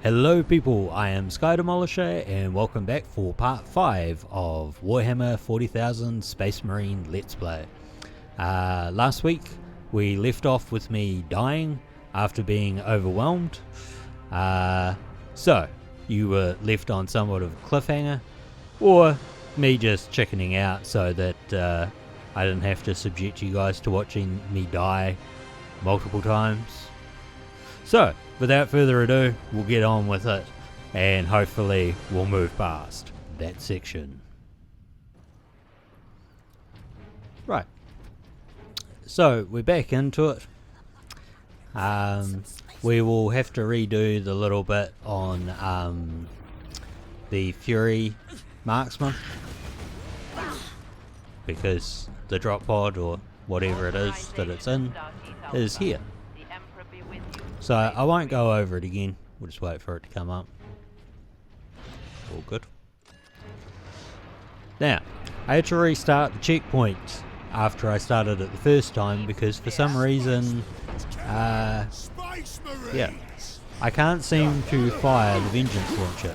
Hello people, I am Sky Demolisher and welcome back for part 5 of Warhammer 40,000 Space Marine Let's Play. Last week we left off with me dying after being overwhelmed. So you were left on somewhat of a cliffhanger, or me just chickening out so that I didn't have to subject you guys to watching me die multiple times. So, without further ado, we'll get on with it, and hopefully we'll move past that section. Right, so we're back into it. We will have to redo the little bit on the Fury Marksman, because the drop pod, or whatever it is that it's in, is here. So I won't go over it again, we'll just wait for it to come up. All good. Now, I had to restart the checkpoint after I started it the first time because for some reason, yeah, I can't seem to fire the Vengeance launcher.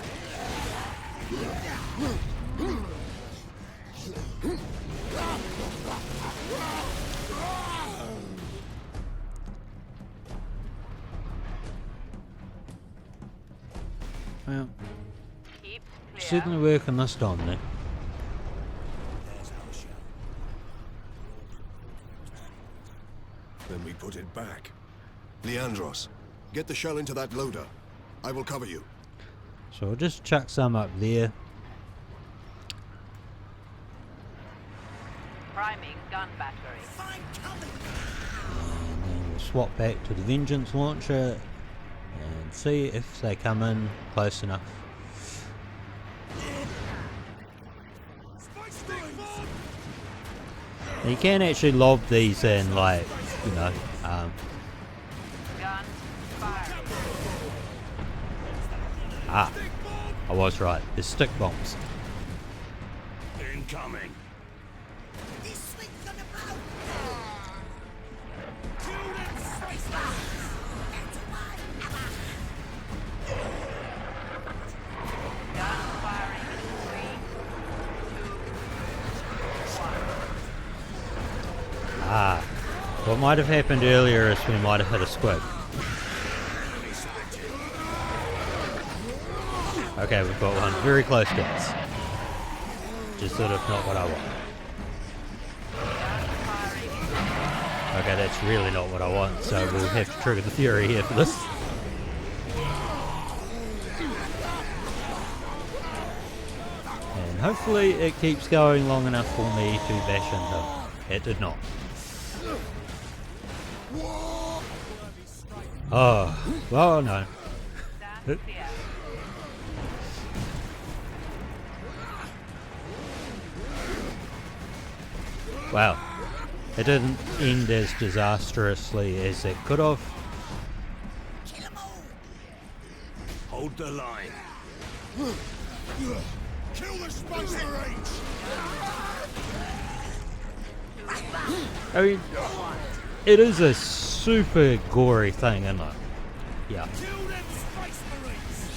Well, certainly working this time then. Then we put it back. Leandros, get the shell into that loader. I will cover you. So I'll just chuck some up there. Priming gun battery. And then we'll swap back to the Vengeance launcher and see if they come in close enough. Now you can actually lob these in, like, you know, Gun firing. I was right, there's stick bombs. Incoming. Gun firing in 3, 2, 1. What might have happened earlier is we might have hit a squid. Okay, we've got one very close to us. Just sort of not what I want. Okay, that's really not what I want, so we'll have to trigger the Fury here for this. And hopefully it keeps going long enough for me to bash into him. It did not. Oh, well, no. Stand clear. Wow. It didn't end as disastrously as it could have. Hold the line. Kill the Space Marines! I mean, it is a super gory thing, isn't it? Yeah. Kill them Space Marines!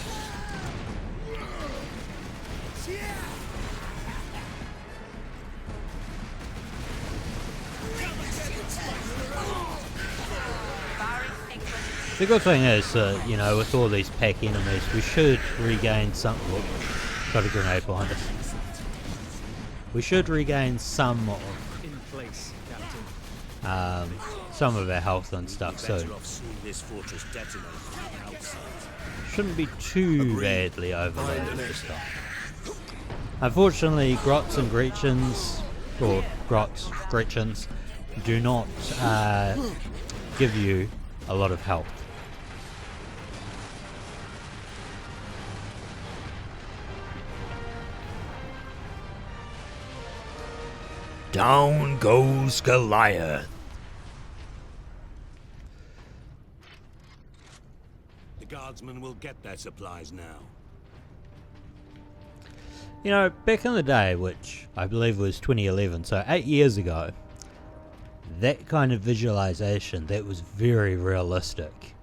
Firing sequence. The good thing is, you know, with all these pack enemies, we should regain some... Whoop, got a grenade behind us. We should regain some of... some of our health and stuff, so shouldn't be too badly overloaded this time. Unfortunately, Grots and Gretchens, or Gretchens, do not give you a lot of health. Down goes Goliath. The guardsmen will get their supplies now. You know, back in the day, which I believe was 2011, so 8 years ago, that kind of visualization, that was very realistic.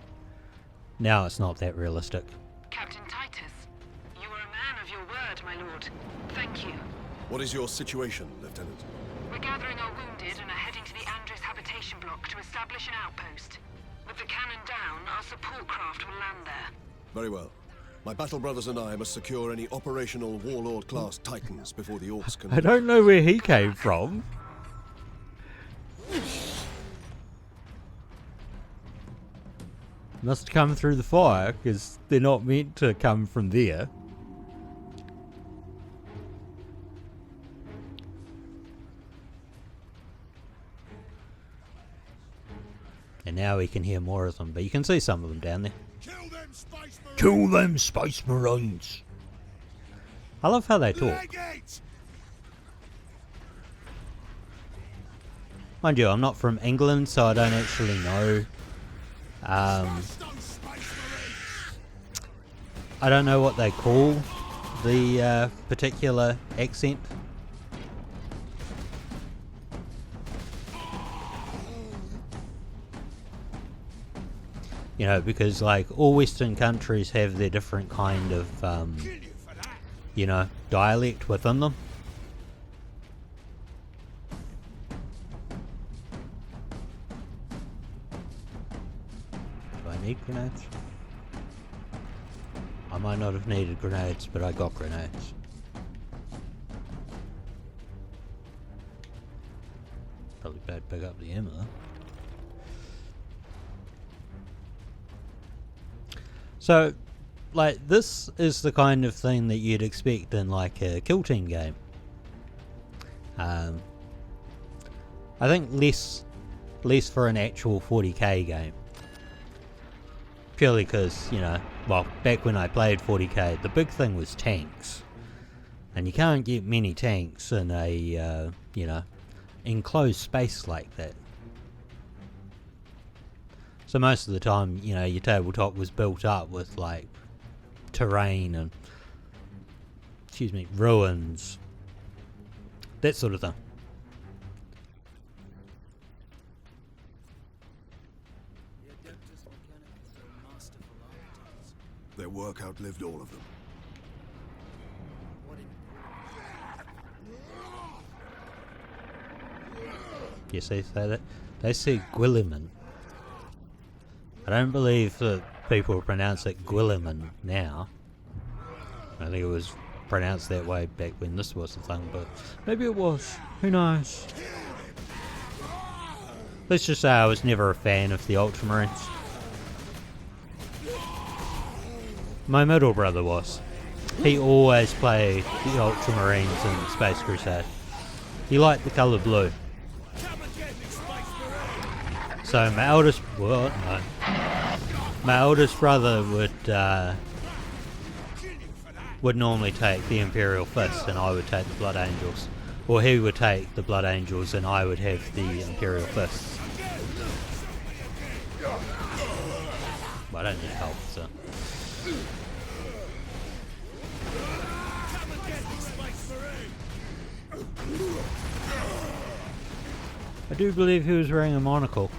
Now it's not that realistic. Captain Titus, you were a man of your word, my lord. Thank you. What is your situation, Lieutenant? We're gathering our wounded and are heading to the Andres habitation block to establish an outpost. With the cannon down, our support craft will land there. Very well. My battle brothers and I must secure any operational Warlord-class Titans before the Orcs can... I don't know where he came from. Must come through the fire, because they're not meant to come from there. And now we can hear more of them, but you can see some of them down there. Kill them, Space Marines! Kill them, Space Marines! I love how they talk. Legate! Mind you, I'm not from England, so I don't actually know. Thrust on Space Marines! I don't know what they call the particular accent. You know, because like all Western countries have their different kind of, Kill you for that! you know, dialect within them. Do I need grenades? I might not have needed grenades, but I got grenades. Probably bad to pick up the ammo though. So, like, this is the kind of thing that you'd expect in, like, a kill team game. I think less for an actual 40k game. Purely because, you know, well, back when I played 40k, the big thing was tanks. And you can't get many tanks in a, you know, enclosed space like that. So most of the time, you know, your tabletop was built up with, like, terrain and, excuse me, ruins. That sort of thing. Their work outlived all of them. You see that? They say Guilliman. I don't believe that people pronounce it Guilliman now. I think it was pronounced that way back when this was the thing, but maybe it was. Who knows? Let's just say I was never a fan of the Ultramarines. My middle brother was. He always played the Ultramarines in Space Crusade. He liked the colour blue. So my eldest, well, no. My eldest brother would normally take the Imperial Fist and I would take the Blood Angels. Or he would take the Blood Angels and I would have the Imperial Fists. But I don't need help, so. I do believe he was wearing a monocle.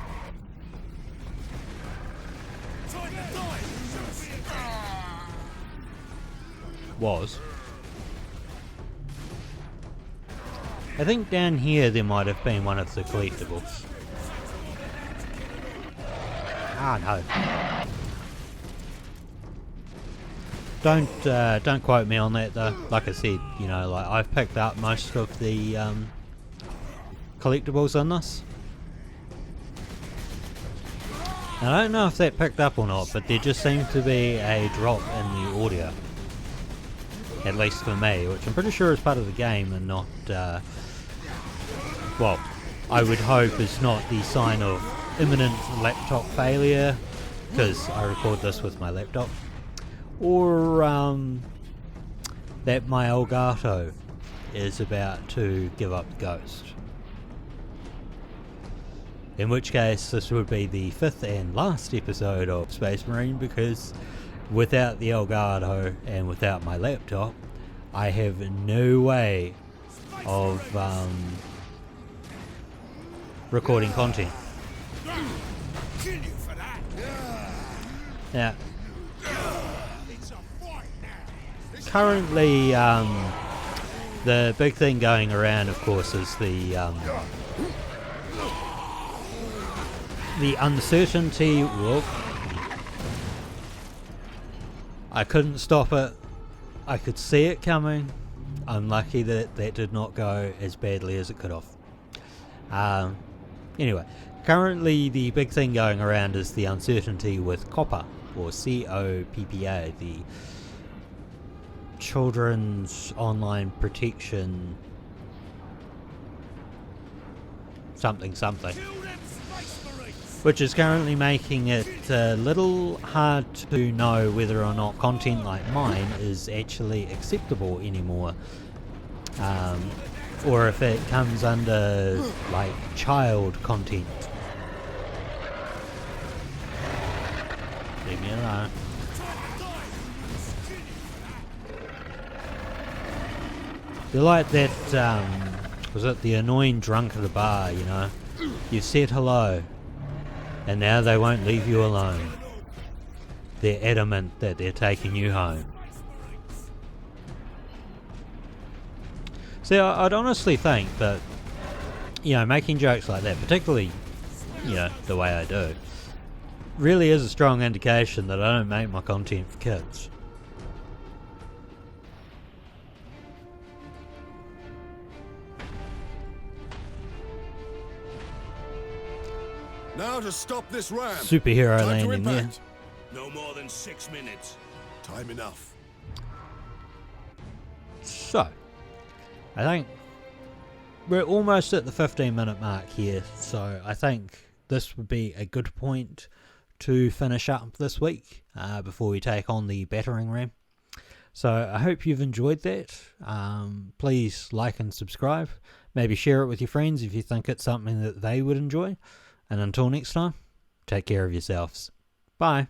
Was. I think down here there might have been one of the collectibles. Ah no. Don't quote me on that though. Like I said, you know, like I've picked up most of the collectibles on this. And I don't know if that picked up or not, but there just seemed to be a drop in the audio. At least for me, which I'm pretty sure is part of the game and not, well, I would hope is not the sign of imminent laptop failure, because I record this with my laptop, or that my Elgato is about to give up the ghost. In which case, this would be the 5th and last episode of Space Marine, because without the Elgato and without my laptop, I have no way of recording content. Now, currently, the big thing going around, of course, is the uncertainty. Whoop. I couldn't stop it. I could see it coming. I'm lucky that that did not go as badly as it could have. Anyway, currently the big thing going around is the uncertainty with COPPA, or COPPA, the Children's Online Protection something, which is currently making it a little hard to know whether or not content like mine is actually acceptable anymore, or if it comes under like child content. Leave me alone. You're like that, was it the annoying drunk at the bar, you know? You said hello, and now they won't leave you alone. They're adamant that they're taking you home. See, I'd honestly think that, you know, making jokes like that, particularly, you know, the way I do, really is a strong indication that I don't make my content for kids. Now to stop this ram. Superhero Time to landing there. impact. No more than 6 minutes. Time enough. So, I think we're almost at the 15-minute mark here, so I think this would be a good point to finish up this week before we take on the battering ram. So I hope you've enjoyed that. Please like and subscribe. Maybe share it with your friends if you think it's something that they would enjoy. And until next time, take care of yourselves. Bye.